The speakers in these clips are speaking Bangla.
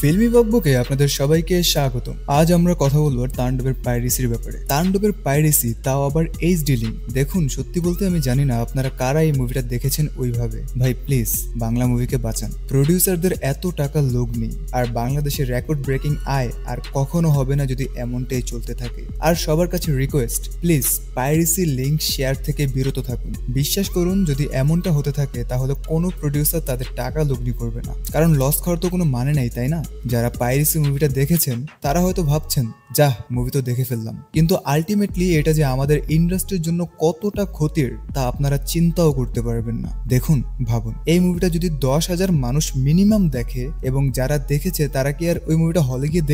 ফিল্মি বকবকে আপনাদের সবাইকে স্বাগতম। আজ আমরা কথা বলবো তাণ্ডবের পাইরেসির ব্যাপারে। তাণ্ডবের পাইরেসি, তাও আবার এইচডি লিংক। দেখুন, সত্যি বলতে আমি জানি না আপনারা কারা এই মুভিটা দেখেছেন ওইভাবে। ভাই প্লিজ বাংলা মুভিকে বাঁচান। প্রডিউসারদের এত টাকার লোভ নেই, আর বাংলাদেশের রেকর্ড ব্রেকিং আয় আর কখনো হবে না যদি এমনটাই চলতে থাকে। আর সবার কাছে request, please piracy link share থেকে বিরত থাকুন। বিশ্বাস করুন, যদি এমনটা হতে থাকে তাহলে কোনো প্রডিউসার তাদের টাকা লগ্নি করবে না, কারণ লস খাওয়ার তো কোনো মানে নেই, তাই না? যারা পাইরেসি মুভিটা দেখেছেন তারা হয়তো ভাবছেন, যাহ মুভি তো দেখে ফেললাম, কিন্তু আলটিমেটলি এটা যে আমাদের ইন্ডাস্ট্রির জন্য কতটা ক্ষতির তা আপনারা চিন্তাও করতে পারবেন না। দেখুন, ভাবুন, এই মুভিটা যদি 10,000 মানুষ মিনিমাম দেখে, এবং যারা দেখেছে তারা কি আর ওই মুভিটা হলে গিয়ে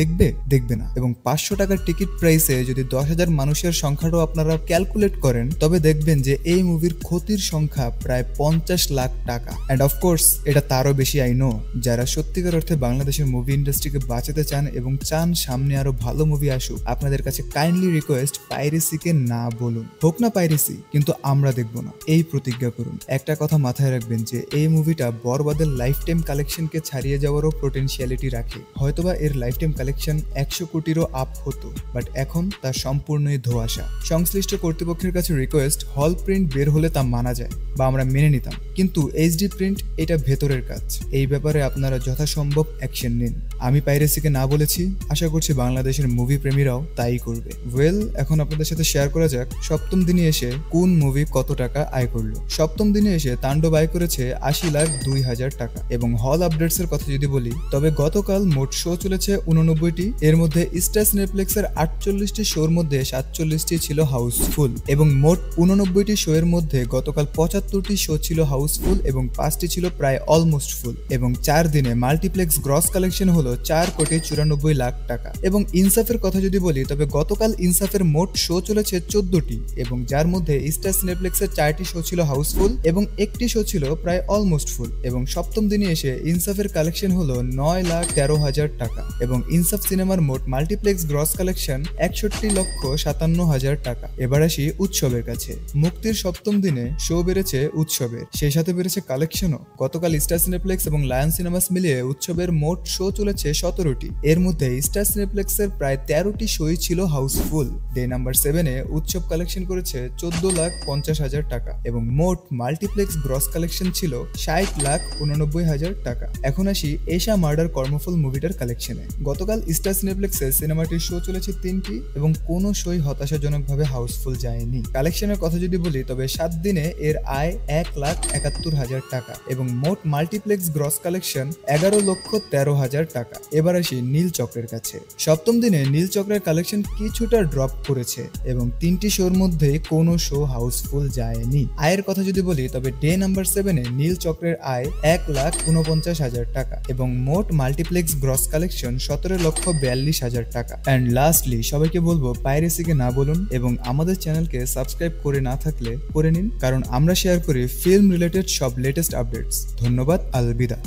দেখবে না। এবং 500 টাকার টিকিট প্রাইসে যদি 10,000 মানুষের সংখ্যাটাও আপনারা ক্যালকুলেট করেন, তবে দেখবেন যে এই মুভির ক্ষতির সংখ্যা প্রায় 50 লাখ টাকা। অ্যান্ড অফকোর্স এটা তারও বেশি। আই নো, যারা সত্যিকার অর্থে বাংলাদেশের মুভি ইন্ডাস্ট্রিকে বাঁচাতে চান এবং চান সামনে আরো ভালো মুভি আসুক, আপনাদের কাছে কাইন্ডলি রিকোয়েস্ট, পাইরেসিকে না বলুন। হোক না পাইরেসি, কিন্তু আমরা দেখব না, এই প্রতিজ্ঞা করুন। একটা কথা মাথায় রাখবেন যে এই মুভিটা বরবাদের লাইফ টাইম কালেকশনকে ছাড়িয়ে যাওয়ারও পোটেনশিয়ালিটি রাখে। হয়তোবা এর লাইফ টাইম কালেকশন 100 কোটিরও আপ হতো, বাট এখন তা সম্পূর্ণই ধোঁয়াশা। সংশ্লিষ্ট কর্তৃপক্ষের কাছে রিকোয়েস্ট, হল প্রিন্ট বের হলে তা মানা যায় বা আমরা মেনে নিতাম, কিন্তু এইচডি প্রিন্ট এটা ভেতরের কাজ। এই ব্যাপারে আপনারা যথাসম্ভব অ্যাকশন নিন। আমি পাইরেসিকে না বলেছি, আশা করছি বাংলাদেশের মুভি প্রেমীরাও তাই করবে। ওয়েল, এখন আপনাদের সাথে শেয়ার করা যাক সপ্তম দিনে এসে কোন মুভি কত টাকা আয় করলো। সপ্তম দিনে এসে তাণ্ডব আয় করেছে 80,02,000 টাকা। এবং হল আপডেটস এর কথা যদি বলি, তবে গতকাল মোট শো চলেছে 89টি। এর মধ্যে স্টার সিনেপ্লেক্সের 48টি শোর মধ্যে 47টি ছিল হাউসফুল, এবং মোট 89টি শো এর মধ্যে গতকাল 75টি শো ছিল হাউসফুল এবং 5টি ছিল প্রায় অলমোস্ট ফুল। এবং 4 দিনে মাল্টিপ্লেক্স গ্রস কালেকশন হলো 4,94,00,000 টাকা। এবং ইনসাফের কথা যদি বলি, তবে গতকাল ইনসাফের মোট শো চলেছে 14টি, এবং যার মধ্যে স্টার সিনেপ্লেক্সের 4টি শো ছিল হাউসফুল এবং 1টি শো ছিল প্রায় অলমোস্ট ফুল। এবং সপ্তম দিনে এসে ইনসাফের কালেকশন হলো 9,13,000 টাকা। এবং ইনসাফ সিনেমার মোট মাল্টিপ্লেক্স গ্রস কালেকশন 61,57,000 টাকা। এবার আসি উৎসবের কাছে। মুক্তির সপ্তম দিনে শো বেড়েছে উৎসবের, সেই সাথে বেড়েছে কালেকশনও। গতকাল স্টার সিনেপ্লেক্স এবং লায়ন সিনেমাস মিলিয়ে উৎসবের মোট শো চলেছে 17টি। এর মধ্যে স্টার সিনেপ্লেক্সের প্রায় 13টি শোই ছিল হাউসফুল। ডে নাম্বার 7-এ উৎসব কালেকশন করেছে 14,50,000 টাকা, এবং মোট মাল্টিপ্লেক্স গ্রস কালেকশন ছিল 60,89,000 টাকা। এখন আসি এশা মার্ডার কর্মফল মুভিটার কালেকশনে। গতকাল স্টার সিনেপ্লেক্সে সিনেমাটির শো চলেছে 3টি, এবং কোনো শোই হতাশাজনকভাবে হাউসফুল যায়নি। কালেকশনের কথা যদি বলি, তবে 7 দিনে এর আয় 1,71,000 টাকা, এবং মোট মাল্টিপ্লেক্স গ্রস কালেকশন 11,13,000 টাকা। এবার আসি নীল চক্রের কাছে। সপ্তম দিনে নীল চক্রের কালেকশন কিছুটা ড্রপ করেছে, এবং 3টি শোর মধ্যে কোনো শো হাউসফুল যায়নি। আয়ের কথা যদি বলি, তবে ডে নাম্বার 7-এ নীল চক্রের আয় 1,49,000 টাকা, এবং মোট মাল্টিপ্লেক্স গ্রস কালেকশন 17,42,000 টাকা। অ্যান্ড লাস্টলি সবাইকে বলবো, পাইরেসিকে না বলুন, এবং আমাদের চ্যানেলকে সাবস্ক্রাইব করে না থাকলে করে নিন, কারণ আমরা শেয়ার করি ফিল্ম রিলেটেড সব লেটেস্ট আপডেটস। ধন্যবাদ, আলবিদা।